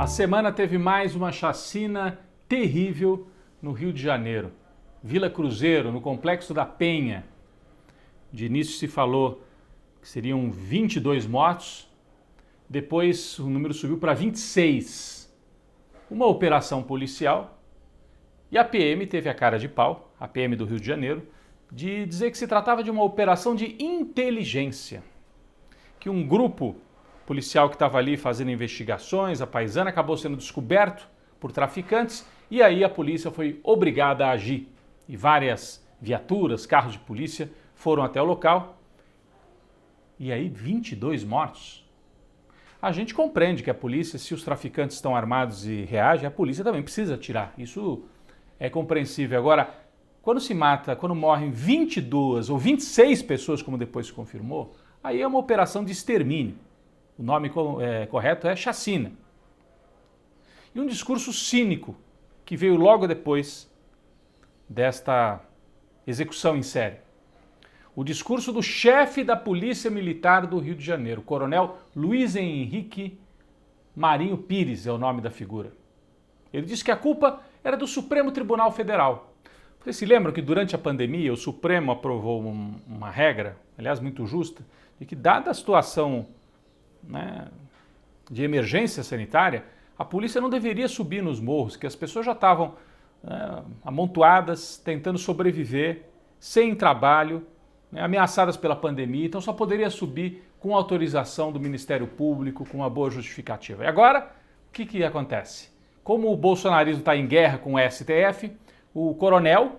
A semana teve mais uma chacina terrível no Rio de Janeiro. Vila Cruzeiro, no Complexo da Penha. De início se falou que seriam 22 mortos, depois o número subiu para 26. Uma operação policial e a PM teve a cara de pau, a PM do Rio de Janeiro, de dizer que se tratava de uma operação de inteligência. Que um grupo policial que estava ali fazendo investigações, a paisana, acabou sendo descoberto por traficantes e aí a polícia foi obrigada a agir. E várias viaturas, carros de polícia foram até o local. E aí 22 mortos. A gente compreende que a polícia, se os traficantes estão armados e reagem, a polícia também precisa atirar. Isso é compreensível. Agora, quando morrem 22 ou 26 pessoas, como depois se confirmou, aí é uma operação de extermínio. O nome correto é chacina. E um discurso cínico que veio logo depois desta execução em série. O discurso do chefe da Polícia Militar do Rio de Janeiro, o coronel Luiz Henrique Marinho Pires é o nome da figura. Ele disse que a culpa era do Supremo Tribunal Federal. Vocês se lembram que durante a pandemia o Supremo aprovou uma regra, aliás muito justa, de que dada a situação de emergência sanitária, a polícia não deveria subir nos morros, que as pessoas já estavam amontoadas, tentando sobreviver, sem trabalho, ameaçadas pela pandemia, então só poderia subir com autorização do Ministério Público, com uma boa justificativa. E agora, o que acontece? Como o bolsonarismo está em guerra com o STF, o coronel,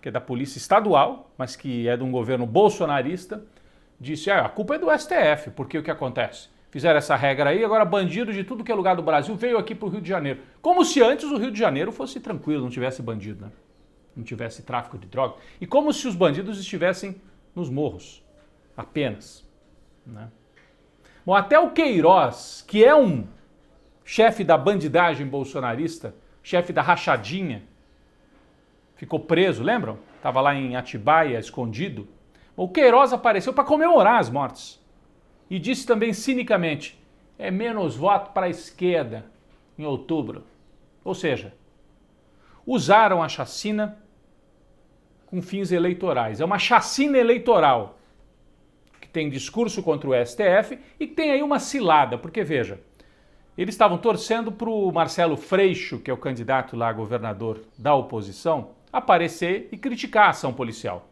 que é da Polícia Estadual, mas que é de um governo bolsonarista, disse, a culpa é do STF, porque o que acontece? Fizeram essa regra aí, agora bandido de tudo que é lugar do Brasil veio aqui para o Rio de Janeiro. Como se antes o Rio de Janeiro fosse tranquilo, não tivesse bandido, não tivesse tráfico de droga. E como se os bandidos estivessem nos morros, apenas. Bom, até o Queiroz, que é um chefe da bandidagem bolsonarista, chefe da rachadinha, ficou preso, lembram? Estava lá em Atibaia, escondido. O Queiroz apareceu para comemorar as mortes e disse também cinicamente, é menos voto para a esquerda em outubro. Ou seja, usaram a chacina com fins eleitorais. É uma chacina eleitoral que tem discurso contra o STF e que tem aí uma cilada, porque veja, eles estavam torcendo para o Marcelo Freixo, que é o candidato lá a governador da oposição, aparecer e criticar a ação policial.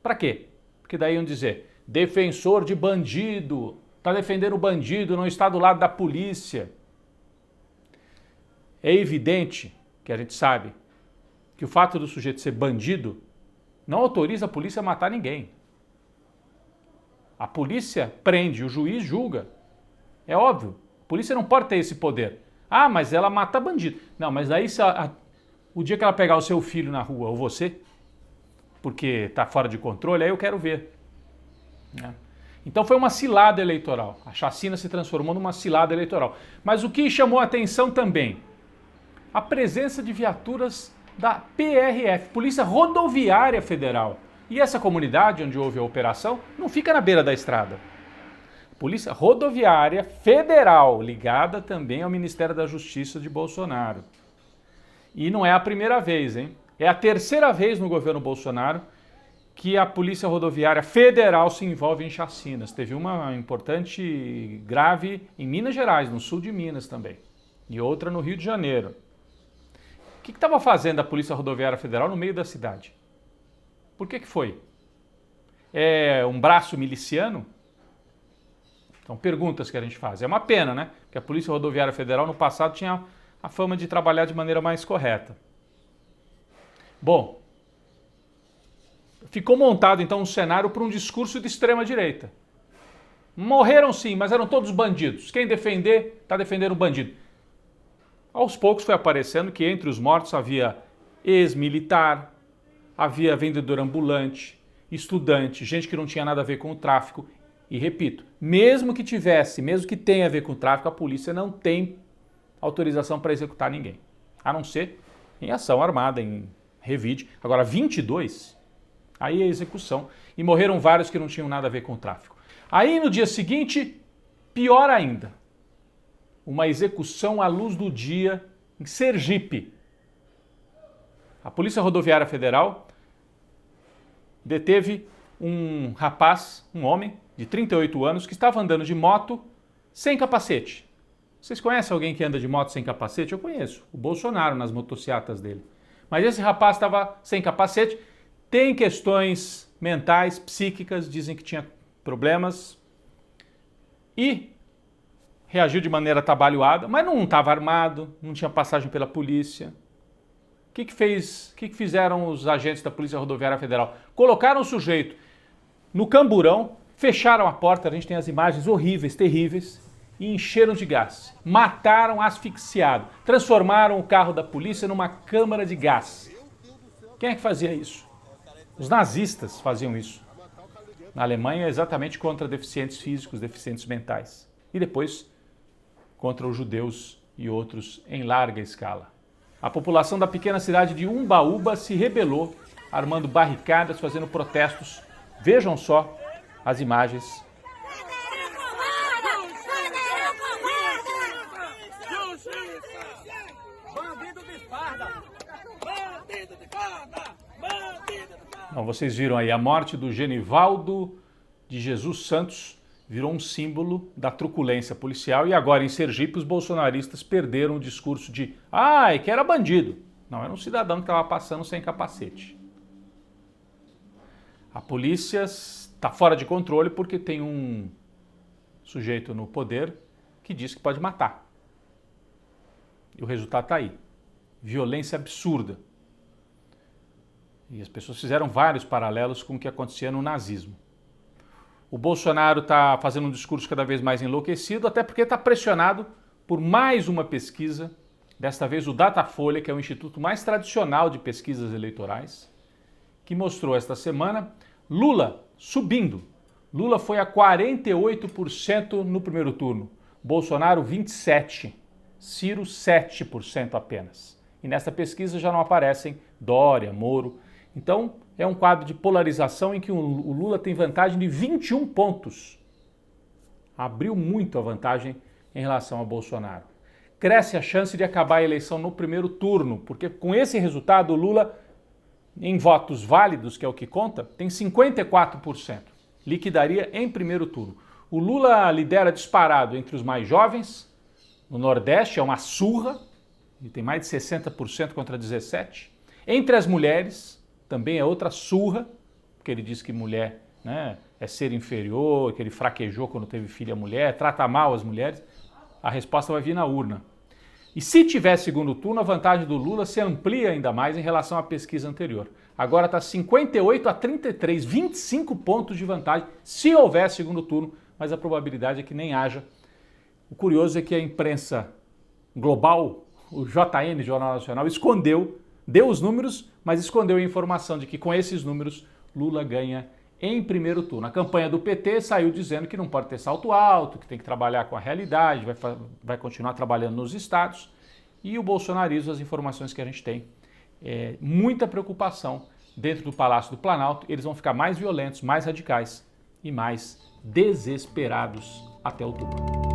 Para quê? Porque daí iam dizer, defensor de bandido, está defendendo o bandido, não está do lado da polícia. É evidente que a gente sabe que o fato do sujeito ser bandido não autoriza a polícia a matar ninguém. A polícia prende, o juiz julga. É óbvio, a polícia não pode ter esse poder. Ah, mas ela mata bandido. Não, mas aí o dia que ela pegar o seu filho na rua, ou você, porque está fora de controle, aí eu quero ver. Então foi uma cilada eleitoral. A chacina se transformou numa cilada eleitoral. Mas o que chamou a atenção também? A presença de viaturas da PRF, Polícia Rodoviária Federal. E essa comunidade onde houve a operação não fica na beira da estrada. Polícia Rodoviária Federal, ligada também ao Ministério da Justiça de Bolsonaro. E não é a primeira vez, hein? É a terceira vez no governo Bolsonaro que a Polícia Rodoviária Federal se envolve em chacinas. Teve uma importante, grave em Minas Gerais, no sul de Minas também. E outra no Rio de Janeiro. O que estava fazendo a Polícia Rodoviária Federal no meio da cidade? Por que foi? É um braço miliciano? São perguntas que a gente faz. É uma pena, né? Porque a Polícia Rodoviária Federal no passado tinha a fama de trabalhar de maneira mais correta. Bom, ficou montado então um cenário para um discurso de extrema-direita. Morreram sim, mas eram todos bandidos. Quem defender, está defendendo o bandido. Aos poucos foi aparecendo que entre os mortos havia ex-militar, havia vendedor ambulante, estudante, gente que não tinha nada a ver com o tráfico. E repito, mesmo que tivesse, mesmo que tenha a ver com o tráfico, a polícia não tem autorização para executar ninguém. A não ser em ação armada, em revide. Agora, 22, aí é execução. E morreram vários que não tinham nada a ver com o tráfico. Aí, no dia seguinte, pior ainda. uma execução à luz do dia em Sergipe. A Polícia Rodoviária Federal deteve um rapaz, um homem de 38 anos, que estava andando de moto sem capacete. Vocês conhecem alguém que anda de moto sem capacete? Eu conheço, o Bolsonaro nas motocicletas dele. Mas esse rapaz estava sem capacete, tem questões mentais, psíquicas, dizem que tinha problemas e reagiu de maneira atabalhoada, mas não estava armado, não tinha passagem pela polícia. O que fizeram os agentes da Polícia Rodoviária Federal? Colocaram o sujeito no camburão, fecharam a porta, a gente tem as imagens horríveis, terríveis, e encheram de gás. Mataram asfixiado, transformaram o carro da polícia numa câmara de gás. Quem é que fazia isso? Os nazistas faziam isso. Na Alemanha, exatamente contra deficientes físicos, deficientes mentais. E depois contra os judeus e outros em larga escala. A população da pequena cidade de Umbaúba se rebelou, armando barricadas, fazendo protestos. Vejam só as imagens. Então, vocês viram aí a morte do Genivaldo de Jesus Santos, virou um símbolo da truculência policial e agora em Sergipe os bolsonaristas perderam o discurso de que era bandido. Não, era um cidadão que estava passando sem capacete. A polícia está fora de controle porque tem um sujeito no poder que diz que pode matar. E o resultado está aí. Violência absurda. E as pessoas fizeram vários paralelos com o que acontecia no nazismo. O Bolsonaro está fazendo um discurso cada vez mais enlouquecido, até porque está pressionado por mais uma pesquisa, desta vez o Datafolha, que é o instituto mais tradicional de pesquisas eleitorais, que mostrou esta semana Lula subindo. Lula foi a 48% no primeiro turno, Bolsonaro 27%, Ciro 7% apenas. E nesta pesquisa já não aparecem Dória, Moro. Então, é um quadro de polarização em que o Lula tem vantagem de 21 pontos. Abriu muito a vantagem em relação ao Bolsonaro. Cresce a chance de acabar a eleição no primeiro turno, porque com esse resultado o Lula, em votos válidos, que é o que conta, tem 54%. Liquidaria em primeiro turno. O Lula lidera disparado entre os mais jovens. No Nordeste é uma surra, e tem mais de 60% contra 17%. Entre as mulheres, também é outra surra, porque ele diz que mulher, né, é ser inferior, que ele fraquejou quando teve filha mulher, trata mal as mulheres. A resposta vai vir na urna. E se tiver segundo turno, a vantagem do Lula se amplia ainda mais em relação à pesquisa anterior. Agora está 58-33, 25 pontos de vantagem, se houver segundo turno, mas a probabilidade é que nem haja. O curioso é que a imprensa global, o JN, Jornal Nacional, deu os números, mas escondeu a informação de que com esses números Lula ganha em primeiro turno. A campanha do PT saiu dizendo que não pode ter salto alto, que tem que trabalhar com a realidade, vai continuar trabalhando nos estados. E o bolsonarismo, as informações que a gente tem, muita preocupação dentro do Palácio do Planalto. Eles vão ficar mais violentos, mais radicais e mais desesperados até outubro.